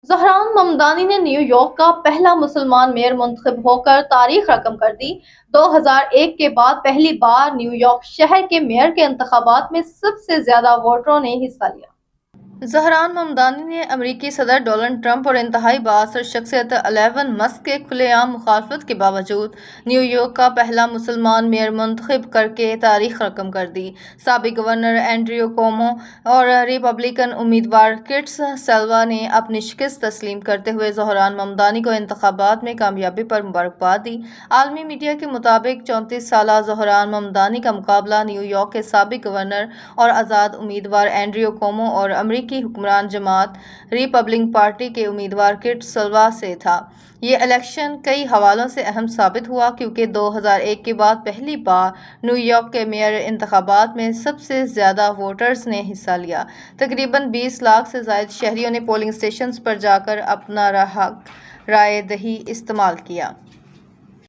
زہران ممدانی نے new York کا پہلا مسلمان میئر منتخب ہو کر تاریخ رقم کر دی۔ 2001 کے بعد پہلی بار نیو یارک شہر کے میئر کے انتخابات میں سب سے زیادہ ووٹروں نے حصہ لیا۔ زہران ممدانی نے امریکی صدر ڈونلڈ ٹرمپ اور انتہائی بااثر شخصیت ایلن مسک کے کھلے عام مخالفت کے باوجود نیو یارک کا پہلا مسلمان میئر منتخب کرکے تاریخ رقم کر دی۔ سابق گورنر اینڈریو کومو اور ریپبلکن امیدوار کیٹ سلوا نے اپنی شکست تسلیم کرتے ہوئے زہران ممدانی کو انتخابات میں کامیابی پر مبارکباد دی۔ عالمی میڈیا کے مطابق 34 سالہ زہران ممدانی کا مقابلہ نیو یارک کے سابق گورنر اور آزاد امیدوار اینڈریو کومو اور امریکی حکمران جماعت ریپبلکن پارٹی کے امیدوار کیٹ سلوا سے تھا۔ یہ الیکشن کئی حوالوں سے اہم ثابت ہوا کیونکہ 2001 کے بعد پہلی بار نیو یارک کے میئر انتخابات میں سب سے زیادہ ووٹرز نے حصہ لیا۔ تقریباً 20 لاکھ سے زائد شہریوں نے پولنگ اسٹیشنز پر جا کر اپنا حق رائے دہی استعمال کیا۔